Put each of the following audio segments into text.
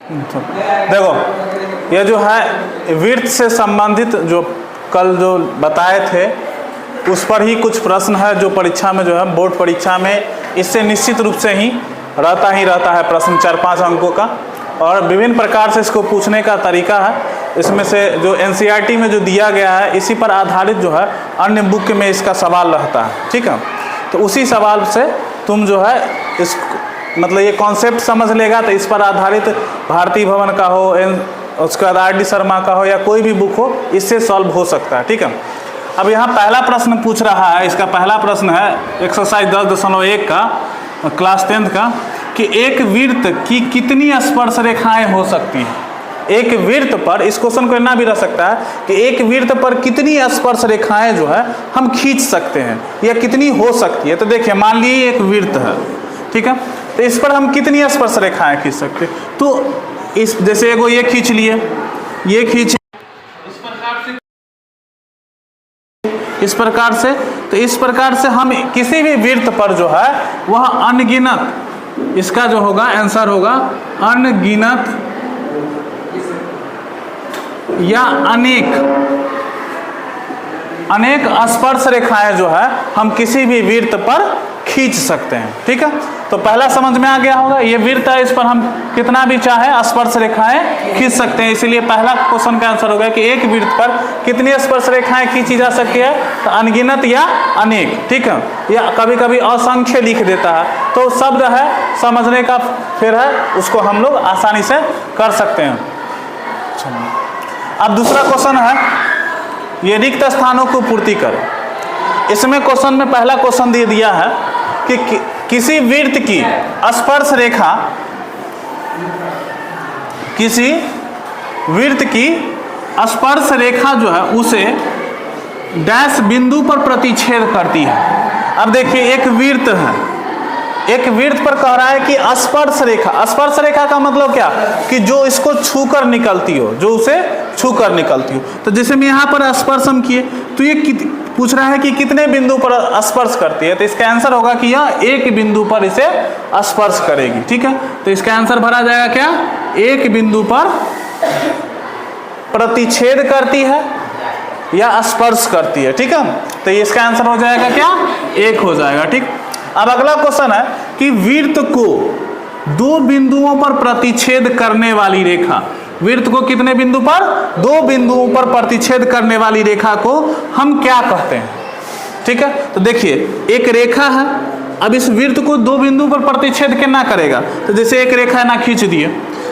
देखो ये जो है विर्त से संबंधित जो कल जो बताए थे उस पर ही कुछ प्रश्न है जो परीक्षा में जो है बोर्ड परीक्षा में इससे निश्चित रूप से ही रहता है प्रश्न 4-5 अंकों का, और विभिन्न प्रकार से इसको पूछने का तरीका है। इसमें से जो एनसीईआरटी में जो दिया गया है इसी पर आधारित जो है अन्य बुक में इसका सवाल रहता है, ठीक है। तो उसी सवाल से तुम जो है इस मतलब ये कॉन्सेप्ट समझ लेगा तो इस पर आधारित भारतीय भवन का हो, उसके बाद आर डी शर्मा का हो या कोई भी बुक हो, इससे सॉल्व हो सकता है, ठीक है। अब यहाँ पहला प्रश्न पूछ रहा है, इसका पहला प्रश्न है एक्सरसाइज 10.1 का क्लास 10th का कि एक वृत्त की कितनी स्पर्श रेखाएं हो सकती हैं। एक वृत्त पर, इस क्वेश्चन को इतना भी रह सकता है कि एक वृत्त पर कितनी स्पर्श रेखाएं जो है हम खींच सकते हैं या कितनी हो सकती है। तो देखिए मान लीजिए एक वृत्त है, ठीक है, तो इस पर हम कितनी स्पर्श रेखाएं खींच सकते हैं। तो इस जैसे एगो ये खींच लिए, ये खींच इस प्रकार से हम किसी भी वृत्त पर जो है वह अनगिनत, इसका जो होगा आंसर होगा अनगिनत या अनेक स्पर्श रेखाएं जो है हम किसी भी वृत्त पर खींच सकते हैं, ठीक है। तो पहला समझ में आ गया होगा, ये वृत्त है, इस पर हम कितना भी चाहे स्पर्श रेखाएं खींच सकते हैं। इसीलिए पहला क्वेश्चन का आंसर होगा कि एक वृत्त पर कितनी स्पर्श रेखाएं खींची जा सकती है, तो अनगिनत या अनेक, ठीक है। या कभी कभी असंख्य लिख देता है, तो शब्द है समझने का फिर है, उसको हम लोग आसानी से कर सकते हैं। अब दूसरा क्वेश्चन है, ये रिक्त स्थानों को पूर्ति करें। इसमें क्वेश्चन में पहला क्वेश्चन दे दिया है कि किसी वृत्त की स्पर्श रेखा, किसी वृत्त की स्पर्श रेखा जो है उसे डैश बिंदु पर प्रतिच्छेद करती है। अब देखिए एक वृत्त है, एक वृत्त पर कह रहा है कि स्पर्श रेखा, स्पर्श रेखा का मतलब क्या कि जो इसको छूकर निकलती हो, जो उसे छूकर निकलती हो। तो जैसे मैं यहाँ पर स्पर्श हम किए तो ये पूछ रहा है कि कितने बिंदु पर स्पर्श करती है, तो इसका आंसर होगा कि यह एक बिंदु पर इसे स्पर्श करेगी, ठीक है। तो इसका आंसर भरा जाएगा क्या, एक बिंदु पर प्रतिच्छेद करती है या स्पर्श करती है, ठीक है। तो इसका आंसर हो जाएगा क्या, एक हो जाएगा, ठीक। अब अगला क्वेश्चन है कि वृत्त को दो बिंदुओं पर प्रतिच्छेद करने वाली रेखा, वृत्त को कितने बिंदु पर, दो बिंदुओं पर प्रतिच्छेद करने वाली रेखा को हम क्या कहते हैं, ठीक है। तो देखिए एक रेखा है, अब इस वृत्त को दो बिंदु पर प्रतिच्छेद करना करेगा, तो जैसे एक रेखा ना खींच दिए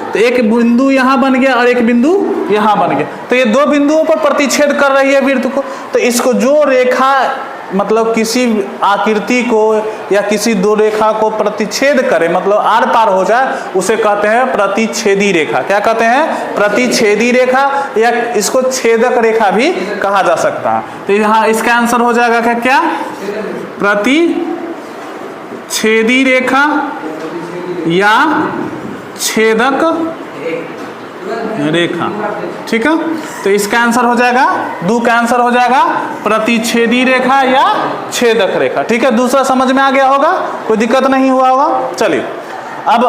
तो एक बिंदु यहाँ बन गया और एक बिंदु यहाँ बन गया, तो ये दो बिंदुओं पर प्रतिच्छेद कर रही है वृत्त को। तो इसको जो रेखा मतलब किसी आकृति को या किसी दो रेखा को प्रतिच्छेद करे, मतलब आर पार हो जाए, उसे कहते हैं प्रतिच्छेदी रेखा। क्या कहते हैं, प्रतिच्छेदी रेखा, या इसको छेदक रेखा भी कहा जा सकता है। तो यहाँ इसका आंसर हो जाएगा क्या, क्या प्रतिच्छेदी रेखा या छेदक रेखा, ठीक है। तो इसका आंसर हो जाएगा, दो का आंसर हो जाएगा प्रतिच्छेदी रेखा या छेदक रेखा, ठीक है। दूसरा समझ में आ गया होगा, कोई दिक्कत नहीं हुआ होगा। चलिए अब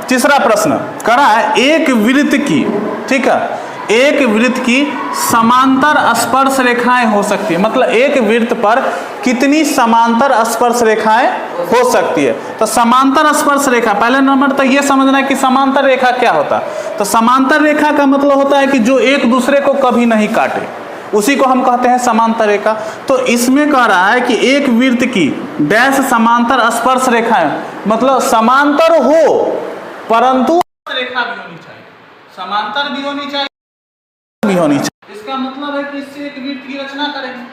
तीसरा प्रश्न करा है, एक वृत्त की, ठीक है, एक वृत्त की समांतर स्पर्श रेखाएं हो सकती है, मतलब एक वृत्त पर कितनी समांतर स्पर्श रेखाएं हो सकती है। तो समांतर स्पर्श रेखा, पहले नंबर तक ये समझना है कि समांतर रेखा क्या होता है। तो समांतर रेखा का मतलब होता है कि जो एक दूसरे को कभी नहीं काटे, उसी को हम कहते हैं समांतर रेखा। तो इसमें कह रहा है कि एक वृत्त की डैश समांतर स्पर्श रेखाएं, मतलब समांतर हो परंतु रेखा भी होनी चाहिए, समांतर भी होनी चाहिए, भी होनी चाहिए। इसका मतलब है कि इससे एक वृत्त की रचना करेंगे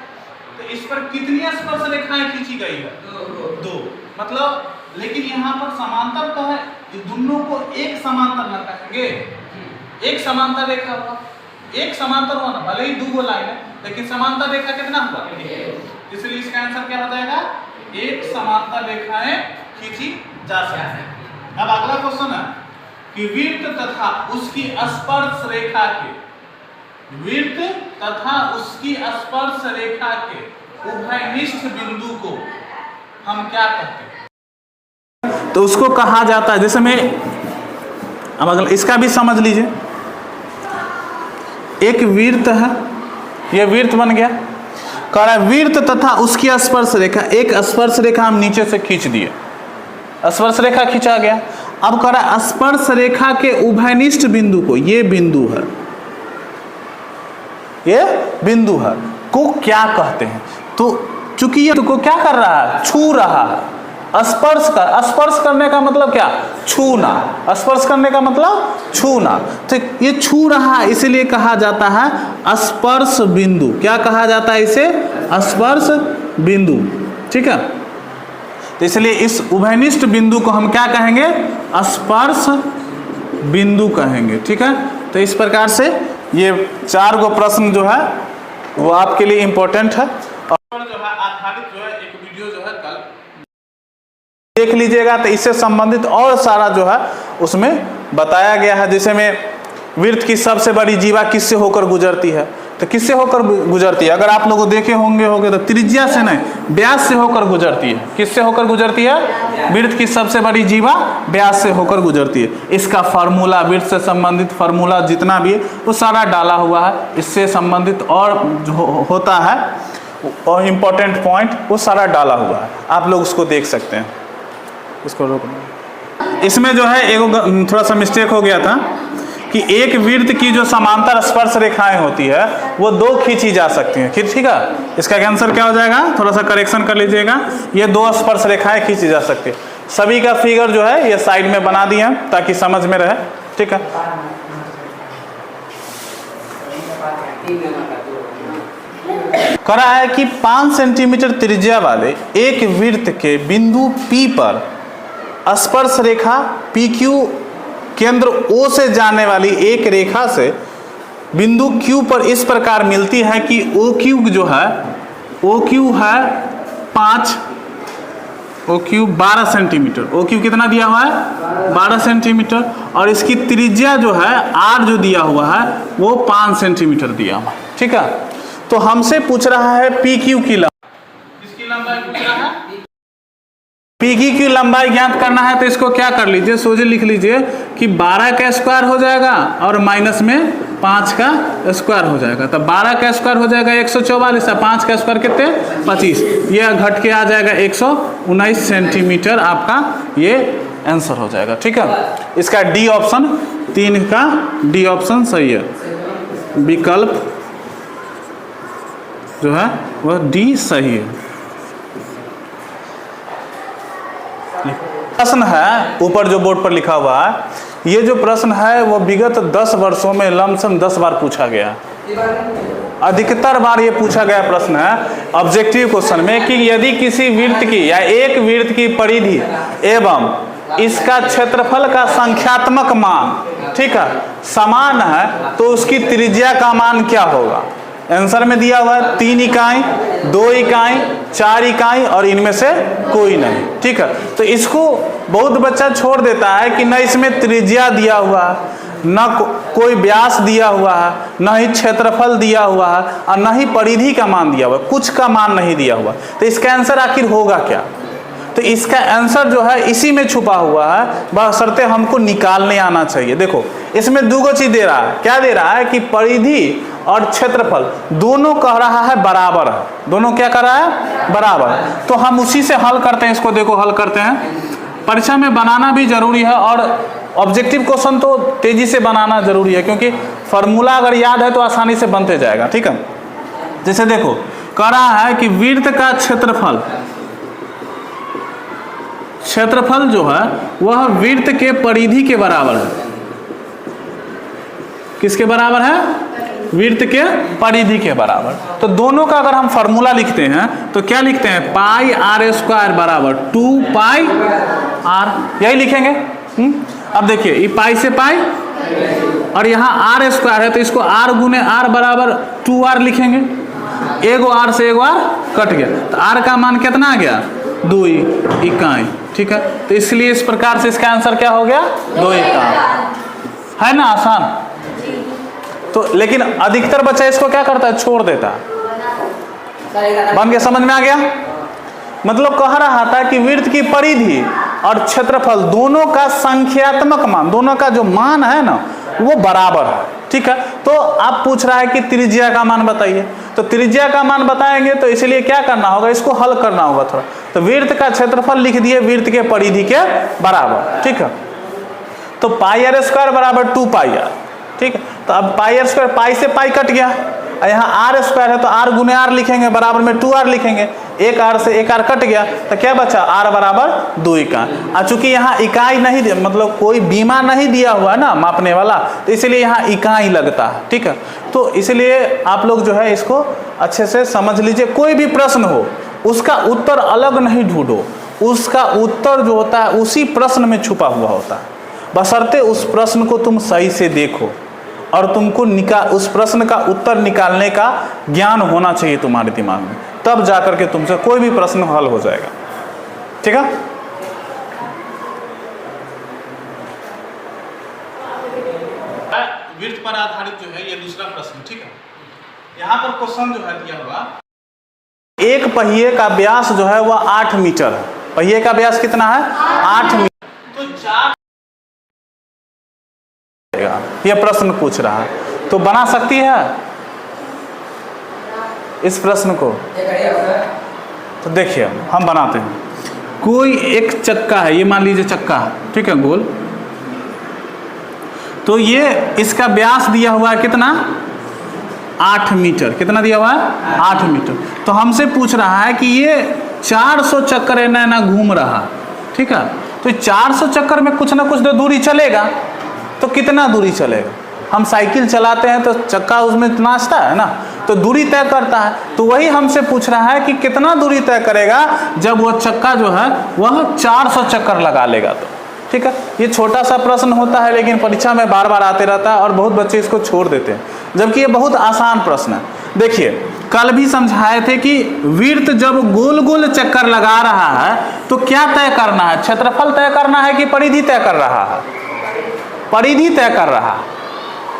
तो इस पर कितनी स्पर्श रेखाएं खींची गई है, दो, मतलब, लेकिन यहाँ पर समांतर तो है, ये दोनों को एक समांतर न कहेंगे, एक समांतर रेखा होगा, एक समांतर हुआ ना, भले ही दो लाइन है लेकिन समांतर रेखा कितना होगा, इसलिए इसका आंसर क्या हो जाएगा, एक समांतर रेखाएं खींची जा सकती है। अब अगला क्वेश्चन है कि वृत्त तथा उसकी स्पर्श रेखा के, वृत्त तथा उसकी स्पर्श रेखा के उभयनिष्ठ बिंदु को हम क्या कहते हैं। तो उसको कहा जाता है, जैसे मैं अब अगला इसका भी समझ लीजिए। एक वृत्त है, यह वृत्त बन गया। कह रहा है वृत्त तथा उसकी स्पर्श रेखा, एक स्पर्श रेखा हम नीचे से खींच दिए, स्पर्श रेखा खींचा गया। अब कह रहा है स्पर्श रेखा के उभयनिष्ठ बिंदु को, ये बिंदु है, ये बिंदु है, को क्या कहते हैं? तो चूंकि ये को क्या कर रहा है, छू रहा है, स्पर्श करने का मतलब क्या, छूना, स्पर्श करने का मतलब छूना। तो ये छू रहा है, इसीलिए कहा जाता है स्पर्श बिंदु। क्या कहा जाता है इसे? स्पर्श बिंदु। ठीक है, तो इसलिए इस उभयनिष्ठ बिंदु को हम क्या कहेंगे? स्पर्श बिंदु कहेंगे। ठीक है, तो इस प्रकार से ये 4 गो प्रश्न जो है वो आपके लिए इंपॉर्टेंट है। और जो है आधारित जो है एक वीडियो जो है कल देख लीजिएगा, तो इससे संबंधित और सारा जो है उसमें बताया गया है। जैसे में वृत्त की सबसे बड़ी जीवा किससे होकर गुजरती है, तो किससे होकर गुजरती है? अगर आप लोग देखे होंगे तो त्रिज्या से नहीं, व्यास से होकर गुजरती है। किससे होकर गुजरती है? वृत्त की सबसे बड़ी जीवा व्यास से होकर गुजरती है। इसका फार्मूला, वृत्त से संबंधित फार्मूला जितना भी है वो सारा डाला हुआ है। इससे संबंधित और जो होता है और इम्पोर्टेंट पॉइंट वो सारा डाला हुआ है, आप लोग उसको देख सकते हैं। इसको रोक। इसमें जो है एक थोड़ा सा मिस्टेक हो गया था कि एक वृत्त की जो समांतर स्पर्श रेखाएं होती है वो 2 खींची जा सकती हैं। ठीक है, इसका आंसर क्या हो जाएगा? थोड़ा सा करेक्शन कर लीजिएगा। ये 2 स्पर्श रेखाएं खींची जा सकती है। सभी का फिगर जो है ये साइड में बना दिए हैं ताकि समझ में रहे। ठीक है, कह रहा है कि 5 सेंटीमीटर त्रिज्या वाले एक वृत्त के बिंदु P पर स्पर्श रेखा PQ केंद्र O से जाने वाली एक रेखा से बिंदु Q पर इस प्रकार मिलती है कि OQ जो है, OQ है 5, OQ 12 सेंटीमीटर। OQ कितना दिया हुआ है? 12 सेंटीमीटर। और इसकी त्रिज्या जो है R जो दिया हुआ है वो 5 सेंटीमीटर दिया हुआ है। ठीक है, तो हमसे पूछ रहा है PQ की लंबाई, किसकी लंबाई पूछ रहा है? PQ की लंबाई ज्ञात करना है। तो इसको क्या कर लीजिए, सोचे लिख लीजिए कि 12 का स्क्वायर हो जाएगा और माइनस में 5 का स्क्वायर हो जाएगा। तो 12 का स्क्वायर हो जाएगा 144, 5 का स्क्वायर कितने? 25। यह घट के आ जाएगा 119 सेंटीमीटर। आपका ये आंसर हो जाएगा। ठीक है, इसका डी ऑप्शन, 3 का डी ऑप्शन सही है। विकल्प जो है वह डी सही है। प्रश्न है ऊपर जो बोर्ड पर लिखा हुआ है, ये जो प्रश्न है वो विगत 10 वर्षों में लमसम 10 बार पूछा गया। अधिकतर बार ये पूछा गया प्रश्न है ऑब्जेक्टिव क्वेश्चन में कि यदि किसी वृत्त की या एक वृत्त की परिधि एवं इसका क्षेत्रफल का संख्यात्मक मान, ठीक है, समान है तो उसकी त्रिज्या का मान क्या होगा? आंसर में दिया हुआ है 3 इकाई, 2 इकाई, 4 इकाई और इनमें से कोई नहीं। ठीक है, तो इसको बहुत बच्चा छोड़ देता है कि न इसमें त्रिज्या दिया हुआ है, न कोई व्यास दिया हुआ है, न ही क्षेत्रफल दिया हुआ है और न ही परिधि का मान दिया हुआ है, कुछ का मान नहीं दिया हुआ। तो इसका आंसर आखिर होगा क्या? तो इसका आंसर जो है इसी में छुपा हुआ है, बशर्ते हमको निकालने आना चाहिए। देखो इसमें 2 चीज दे रहा है। क्या दे रहा है कि परिधि और क्षेत्रफल दोनों कह रहा है बराबर है। दोनों क्या कर रहा है? बराबर। तो हम उसी से हल करते हैं इसको। देखो हल करते हैं। परीक्षा में बनाना भी जरूरी है और ऑब्जेक्टिव क्वेश्चन तो तेजी से बनाना जरूरी है, क्योंकि फॉर्मूला अगर याद है तो आसानी से बनते जाएगा। ठीक है, जैसे देखो कह रहा है कि वृत्त का क्षेत्रफल जो है वह वृत्त के परिधि के बराबर है। किसके बराबर है? वृत्त के परिधि के बराबर। तो दोनों का अगर हम फॉर्मूला लिखते हैं तो क्या लिखते हैं? पाई आर स्क्वायर बराबर 2 पाई आर, यही लिखेंगे। अब देखिए ये पाई से पाई और यहाँ आर स्क्वायर है तो इसको आर गुने आर बराबर 2r लिखेंगे। एगो आर से एगो आर कट गया तो आर का मान कितना आ गया? 2 इकाई। ठीक है, तो इसलिए इस प्रकार से इसका आंसर क्या हो गया? 2 इकाई। है ना आसान? तो लेकिन अधिकतर बच्चा इसको क्या करता है? छोड़ देता है। बन गया? समझ में आ गया? मतलब कह रहा था कि वृत्त की परिधि और क्षेत्रफल दोनों का संख्यात्मक मान, दोनों का जो मान है ना वो बराबर है। ठीक है, तो आप पूछ रहा है कि त्रिज्या का मान बताइए, तो त्रिज्या का मान बताएंगे तो इसलिए क्या करना होगा, इसको हल करना होगा थोड़ा। तो वृत्त का क्षेत्रफल लिख दिए वृत्त के परिधि के बराबर। ठीक है, तो पाई आर स्क्वायर बराबर 2 पाई आर। ठीक है, तो अब पाई आर स्क्वायर, पाई से पाई कट गया, यहाँ आर स्क्वायर है तो आर गुने आर लिखेंगे, बराबर में 2 आर लिखेंगे, एक आर से एक आर कट गया तो क्या बचा, आर बराबर 2 इकाई। और चूंकि यहाँ इकाई नहीं दिया, मतलब कोई बीमा नहीं दिया हुआ है ना मापने वाला, तो इसलिए यहाँ इकाई लगता है। ठीक है, तो इसलिए आप लोग जो है इसको अच्छे से समझ लीजिए। कोई भी प्रश्न हो उसका उत्तर अलग नहीं ढूंढो, उसका उत्तर जो होता है उसी प्रश्न में छुपा हुआ होता है, बशर्ते उस प्रश्न को तुम सही से देखो और तुमको उस प्रश्न का उत्तर निकालने का ज्ञान होना चाहिए तुम्हारे दिमाग में, तब जाकर के तुमसे कोई भी प्रश्न हल हो जाएगा। ठीक है, वृत्त पर आधारित जो है ये दूसरा प्रश्न। ठीक है, यहाँ पर क्वेश्चन जो है दिया हुआ, एक पहिए का व्यास जो है वह 8 मीटर है। पहिए का व्यास कितना है, 8 मीटर। तो 4 यह प्रश्न पूछ रहा है, तो बना सकती है इस प्रश्न को। तो देखिए हम बनाते हैं, कोई एक चक्का है, ये मान लीजिए चक्का है, ठीक है, गोल। तो ये इसका व्यास दिया हुआ है कितना, 8 मीटर। कितना दिया हुआ है, 8 मीटर। तो हमसे पूछ रहा है कि ये 400 चक्कर ना घूम रहा। ठीक है, तो 400 चक्कर में कुछ ना कुछ तो दूरी चलेगा, तो कितना दूरी चलेगा। हम साइकिल चलाते हैं तो चक्का उसमें नाचता है ना, तो दूरी तय करता है। तो वही हमसे पूछ रहा है कि कितना दूरी तय करेगा जब वह चक्का जो है वह 400 चक्कर लगा लेगा। तो ठीक है, ये छोटा सा प्रश्न होता है लेकिन परीक्षा में बार बार आते रहता है और बहुत बच्चे इसको छोड़ देते हैं, जबकि ये बहुत आसान प्रश्न है। देखिए कल भी समझाए थे कि वृत्त जब गोल गोल चक्कर लगा रहा है तो क्या तय करना है, क्षेत्रफल तय करना है कि परिधि तय कर रहा है, परिधि तय कर रहा है।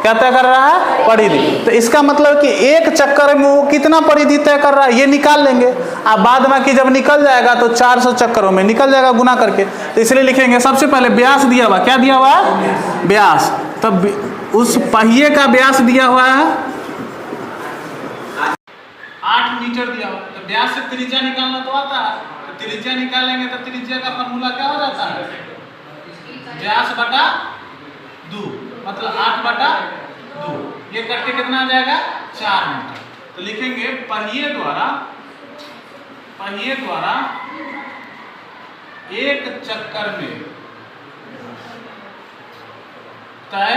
क्या तय कर रहा है, परिधि। तो इसका मतलब कि एक चक्कर में वो कितना परिधि तय कर रहा है ये निकाल लेंगे। अब बाद में कि जब निकल जाएगा तो 400 चक्करों में निकल जाएगा गुना करके। तो इसलिए लिखेंगे सबसे पहले व्यास दिया हुआ, क्या दिया हुआ है, व्यास। तब उस पहिए का व्यास दिया हुआ है 8 मीटर दिया हुआ। तो व्यास से त्रिज्या निकालना तो आता है, तो त्रिज्या निकालेंगे तो त्रिज्या का फॉर्मूला क्या हो जाता है, व्यास बटा 2, मतलब 8 बटा 2। ये करके कितना आ जाएगा, 4 मीटर। तो लिखेंगे पहिए द्वारा एक चक्कर में तय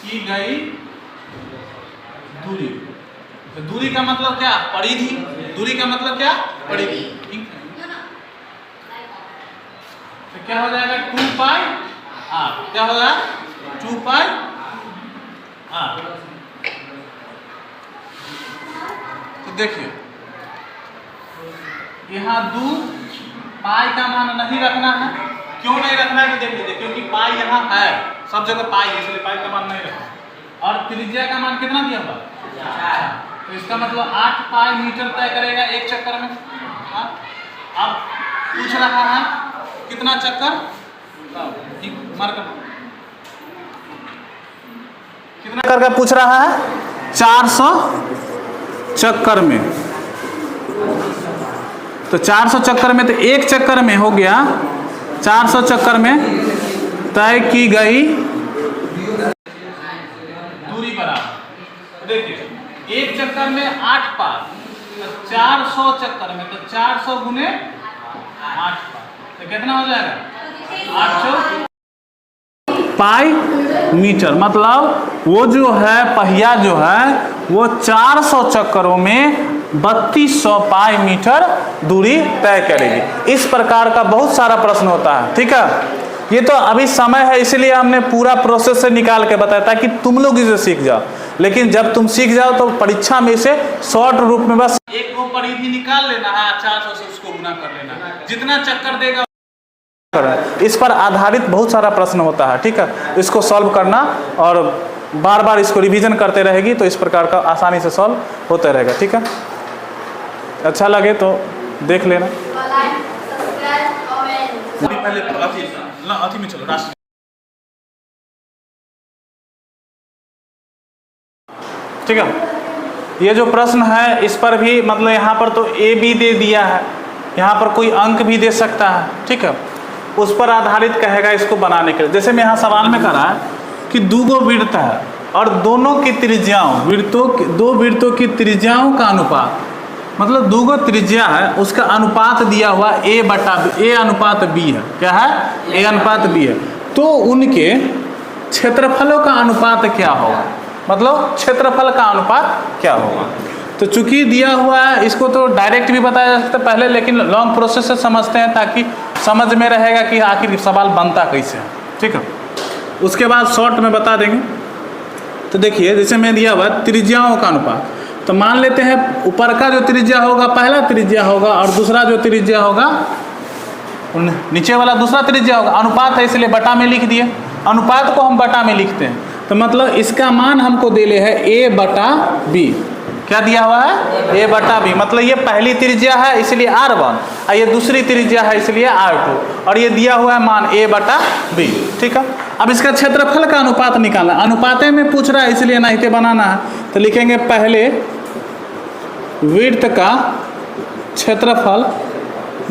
की गई दूरी। तो दूरी का मतलब क्या, परिधि। दूरी का मतलब क्या, परिधि। तो क्या हो जाएगा, 2 पाई आर। क्या होगा, 2 पाई आर। तो देखिए यहाँ 2 पाई का मान नहीं रखना है। क्यों नहीं रखना है, देख लीजिए, क्योंकि पाई यहाँ है, सब जगह पाई है, इसलिए पाई का मान नहीं रखना। और त्रिज्या का मान कितना दिया हुआ, 4। तो इसका मतलब 8 पाई मीटर तय करेगा एक चक्कर में। अब पूछ रहा है कितना चक्कर, कितना करके पूछ रहा है, 400 चक्कर में। तो 400 चक्कर में, तो एक चक्कर में हो गया 400 चक्कर में तय की गई दूरी बराबर। देखिए एक चक्कर में 8 पाई, तो 400 चक्कर में, तो 400 गुने 8 पाई, तो कितना हो जाएगा, 800 पाई मीटर। मतलब वो जो है पहिया जो है वो 400 चक्करों में 3200 पाई मीटर दूरी तय करेगी। इस प्रकार का बहुत सारा प्रश्न होता है। ठीक है, ये तो अभी समय है इसलिए हमने पूरा प्रोसेस से निकाल के बताया ताकि तुम लोग इसे सीख जाओ। लेकिन जब तुम सीख जाओ तो परीक्षा में इसे शॉर्ट रूप में बस एक को परिधि निकाल लेना है, 400 से उसको गुना कर लेना, जितना चक्कर देगा। इस पर आधारित बहुत सारा प्रश्न होता है। ठीक है, इसको सॉल्व करना और बार बार इसको रिवीजन करते रहेगी तो इस प्रकार का आसानी से सॉल्व होता रहेगा। ठीक है, अच्छा लगे तो देख लेना। पहले अथी में चलो राष्ट्र। ठीक है, ये जो प्रश्न है इस पर भी मतलब यहाँ पर तो ए बी दे दिया है, यहाँ पर कोई अंक भी दे सकता है। ठीक है, उस पर आधारित कहेगा इसको बनाने के लिए। जैसे मैं यहाँ सवाल में करा है कि दो वृत्त है और दोनों की त्रिज्याओं दो वृत्तों की त्रिज्याओं का अनुपात, मतलब दो त्रिज्या है उसका अनुपात दिया हुआ ए अनुपात बी है। क्या है? ए अनुपात बी है। तो उनके क्षेत्रफलों का अनुपात क्या होगा, मतलब क्षेत्रफल का अनुपात क्या होगा। तो चूंकि दिया हुआ है इसको तो डायरेक्ट भी बताया जा सकता है पहले, लेकिन लॉन्ग प्रोसेस से समझते हैं ताकि समझ में रहेगा कि आखिर सवाल बनता कैसे है। ठीक है, उसके बाद शॉर्ट में बता देंगे। तो देखिए जैसे मैं दिया हुआ त्रिज्याओं का अनुपात, तो मान लेते हैं ऊपर का जो त्रिज्या होगा पहला त्रिज्या होगा और दूसरा जो त्रिज्या होगा नीचे वाला दूसरा त्रिज्या होगा। अनुपात है इसलिए बटा में लिख दिए, अनुपात को हम बटा में लिखते हैं। तो मतलब इसका मान हमको दिले है ए बटा बी। क्या दिया हुआ है? ए बटा बी। मतलब ये पहली त्रिज्या है इसलिए R1 और ये दूसरी त्रिज्या है इसलिए R2 और ये दिया हुआ है मान ए बटा बी। ठीक है, अब इसका क्षेत्रफल का अनुपात निकालना, अनुपाते में पूछ रहा है इसलिए नाहिते बनाना है। तो लिखेंगे पहले वृत्त का क्षेत्रफल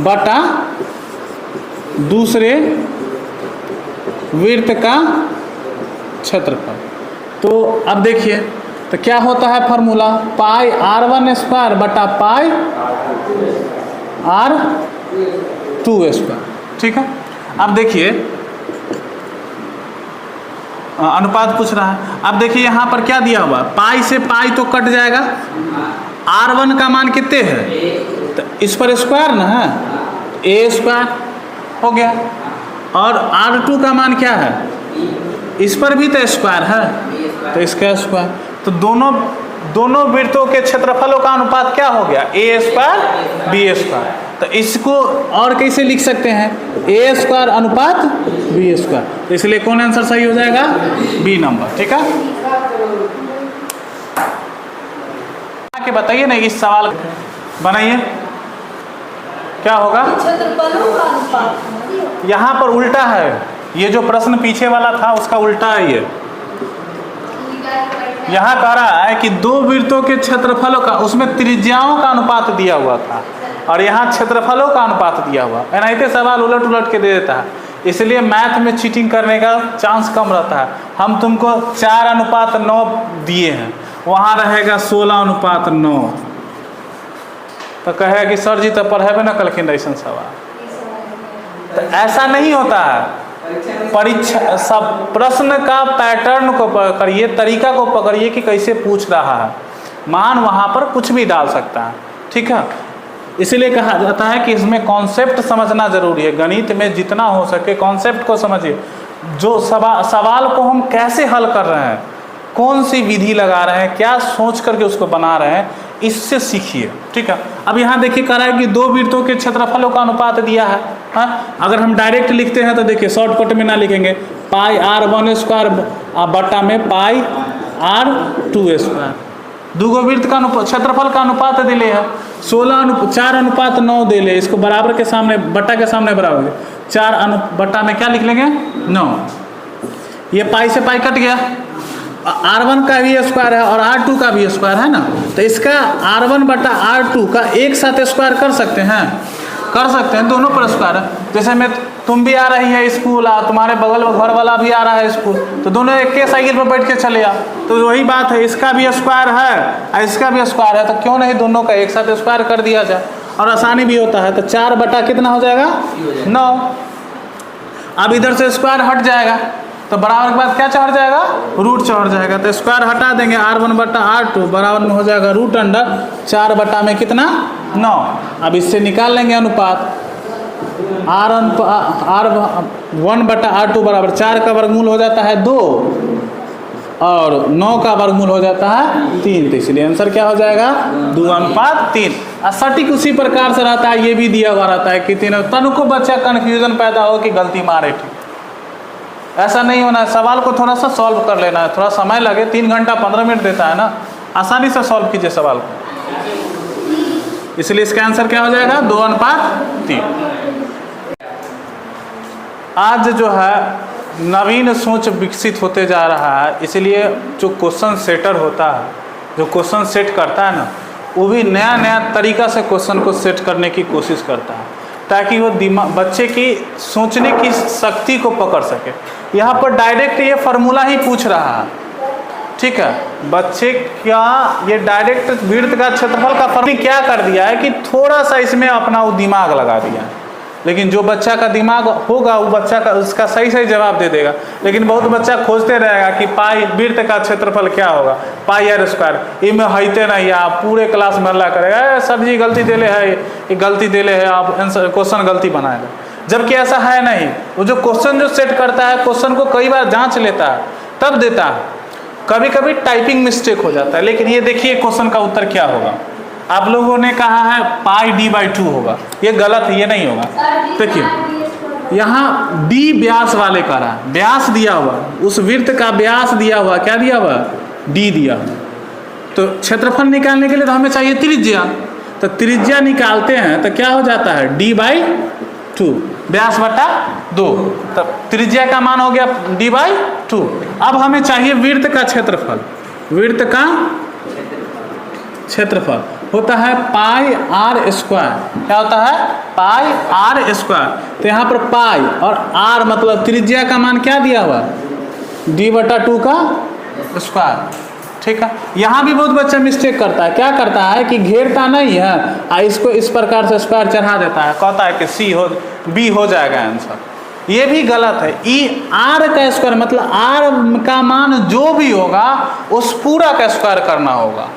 बटा दूसरे वृत्त का क्षेत्रफल। तो अब देखिए तो क्या होता है फॉर्मूला, पाई R1 स्क्वायर बटा पाई R2 स्क्वायर। ठीक है, अब देखिए अनुपात पूछ रहा है। अब देखिए यहाँ पर क्या दिया हुआ, पाई से पाई तो कट जाएगा, R1 का मान कितने है, तो इस पर स्क्वायर ना है, ए स्क्वायर हो गया, और R2 का मान क्या है, इस पर भी तो स्क्वायर है, तो इसका स्क्वायर। तो दोनों वृत्तों के क्षेत्रफलों का अनुपात क्या हो गया, ए स्क्वायर बी स्क्वायर। तो इसको और कैसे लिख सकते हैं, ए स्क्वायर अनुपात बी स्क्वायर। तो इसलिए कौन आंसर सही हो जाएगा, बी नंबर। ठीक है, आके बताइए ना, इस सवाल बनाइए क्या होगा। यहाँ पर उल्टा है, ये जो प्रश्न पीछे वाला था उसका उल्टा है। ये यहाँ कह रहा है कि दो वृत्तों के क्षेत्रफलों का, उसमें त्रिज्याओं का अनुपात दिया हुआ था और यहाँ क्षेत्रफलों का अनुपात दिया हुआ। ऐसे सवाल उलट उलट के दे देता है, इसलिए मैथ में चीटिंग करने का चांस कम रहता है। हम तुमको 4:9 दिए हैं, वहाँ रहेगा 16:9। तो कहेगा कि सर जी तो पढ़ेबे ना कलखिन ऐसा सवाल। तो ऐसा नहीं होता है, परीक्षा सब प्रश्न का पैटर्न को पकड़िए, तरीका को पकड़िए कि कैसे पूछ रहा है, मान वहाँ पर कुछ भी डाल सकता है। ठीक है, इसलिए कहा जाता है कि इसमें कॉन्सेप्ट समझना जरूरी है। गणित में जितना हो सके कॉन्सेप्ट को समझिए, जो सवाल को हम कैसे हल कर रहे हैं, कौन सी विधि लगा रहे हैं, क्या सोच करके उसको बना रहे हैं, इससे सीखिए। ठीक है, अब यहाँ देखिए कह रहा है कि दो वृत्तों के क्षेत्रफलों का अनुपात दिया है। हाँ, अगर हम डायरेक्ट लिखते हैं तो देखिए शॉर्टकट में ना लिखेंगे, पाई R1 स्क्वायर बटा में पाई R2 स्क्वायर। दूगो वृत्त का क्षेत्रफल का अनुपात दिले है 4:9 दिले, इसको बराबर के सामने बटा के सामने बराबर 4 बटा में क्या लिख लेंगे 9। ये पाई से पाई कट गया, R1 का भी स्क्वायर है और R2 का भी स्क्वायर है ना, तो इसका R1 बटा R2 का एक साथ स्क्वायर कर सकते हैं, दोनों पर स्क्वायर है। जैसे मैं तुम भी आ रही है स्कूल, तुम्हारे बगल में घर वाला भी आ रहा है स्कूल, तो दोनों एक के साइकिल पर बैठ के चले आओ, तो वही बात है, इसका भी स्क्वायर है और इसका भी स्क्वायर है, तो क्यों नहीं दोनों का एक साथ स्क्वायर कर दिया जाए, और आसानी भी होता है। तो 4 बटा कितना हो जाएगा 9। अब इधर से स्क्वायर हट जाएगा तो बराबर के बाद क्या चढ़ जाएगा, रूट चढ़ जाएगा, तो स्क्वायर हटा देंगे, R1 बटा R2 बराबर में हो जाएगा रूट अंडर 4 बटा में कितना 9। अब इससे निकाल लेंगे अनुपात, R1 बटा R2 बराबर 4 का वर्गमूल हो जाता है 2 और 9 का वर्गमूल हो जाता है 3, तो इसलिए आंसर क्या हो जाएगा 2:3। सटीक उसी प्रकार से रहता है, ये भी दिया हुआ रहता है कि 3। तनिको बच्चा कन्फ्यूजन पैदा हो कि गलती मारे, ठीक ऐसा नहीं होना है। सवाल को थोड़ा सा सॉल्व कर लेना है, थोड़ा समय लगे, 3 घंटा 15 मिनट देता है ना, आसानी से सॉल्व कीजिए सवाल को। इसलिए इसका आंसर क्या हो जाएगा 2:3। आज जो है नवीन सोच विकसित होते जा रहा है, इसलिए जो क्वेश्चन सेटर होता है, जो क्वेश्चन सेट करता है ना, वो भी नया नया तरीका से क्वेश्चन को सेट करने की कोशिश करता है ताकि वो दिमाग बच्चे की सोचने की शक्ति को पकड़ सके। यहाँ पर डायरेक्ट ये फार्मूला ही पूछ रहा है, ठीक है। बच्चे क्या ये डायरेक्ट वृत्त का क्षेत्रफल का फार्मूला क्या कर दिया है कि थोड़ा सा इसमें अपना वो दिमाग लगा दिया है, लेकिन जो बच्चा का दिमाग होगा वो बच्चा का उसका सही सही जवाब दे देगा। लेकिन बहुत बच्चा खोजते रहेगा कि पाई वृत्त का क्षेत्रफल क्या होगा, पाई आर स्क्वायर, इनमें हईते नहीं, आप पूरे क्लास में हल्ला करेगा सर जी गलती देले है, ये गलती देले है, आप आंसर क्वेश्चन गलती बनाएगा। जबकि ऐसा है नहीं, वो जो क्वेश्चन जो सेट करता है क्वेश्चन को कई बार जाँच लेता है तब देता है। कभी कभी टाइपिंग मिस्टेक हो जाता है, लेकिन ये देखिए क्वेश्चन का उत्तर क्या होगा। आप लोगों ने कहा है पाई d/2 होगा, ये गलत है, ये नहीं होगा। देखिए यहाँ d व्यास वाले का रहा, व्यास दिया हुआ, उस वृत्त का व्यास दिया हुआ, क्या दिया हुआ, d दिया हुआ। तो क्षेत्रफल निकालने के लिए तो हमें चाहिए त्रिज्या, तो त्रिज्या निकालते हैं तो क्या हो जाता है d/2, व्यास बटा 2, तब त्रिज्या का मान हो गया d/2। अब हमें चाहिए वृत्त का क्षेत्रफल, वृत्त का क्षेत्रफल होता है पाई आर स्क्वायर। क्या होता है, पाई आर स्क्वायर। तो यहाँ पर पाई और आर मतलब त्रिज्या का मान क्या दिया हुआ, d/2 का स्क्वायर, ठीक है। यहाँ भी बहुत बच्चा मिस्टेक करता है, क्या करता है कि घेरता नहीं है, इसको इस प्रकार से स्क्वायर चढ़ा देता है, कहता है कि बी हो जाएगा आंसर। ये भी गलत है। आर का स्क्वायर मतलब आर का मान जो भी होगा उस पूरा का स्क्वायर करना होगा,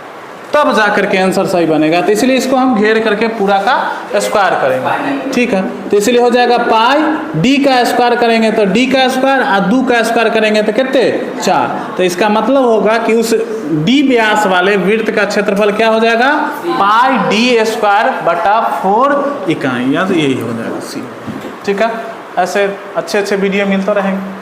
तब जाकर के आंसर सही बनेगा। तो इसलिए इसको हम घेर करके पूरा का स्क्वायर करेंगे, ठीक है। तो इसलिए हो जाएगा पाई डी का स्क्वायर करेंगे तो डी का स्क्वायर और 2 का स्क्वायर करेंगे तो कितने 4। तो इसका मतलब होगा कि उस डी व्यास वाले वृत्त का क्षेत्रफल क्या हो जाएगा, पाई डी स्क्वायर बटा 4 इकाई, या तो यही हो जाएगा सी, ठीक है। ऐसे अच्छे अच्छे वीडियो मिलते रहेंगे।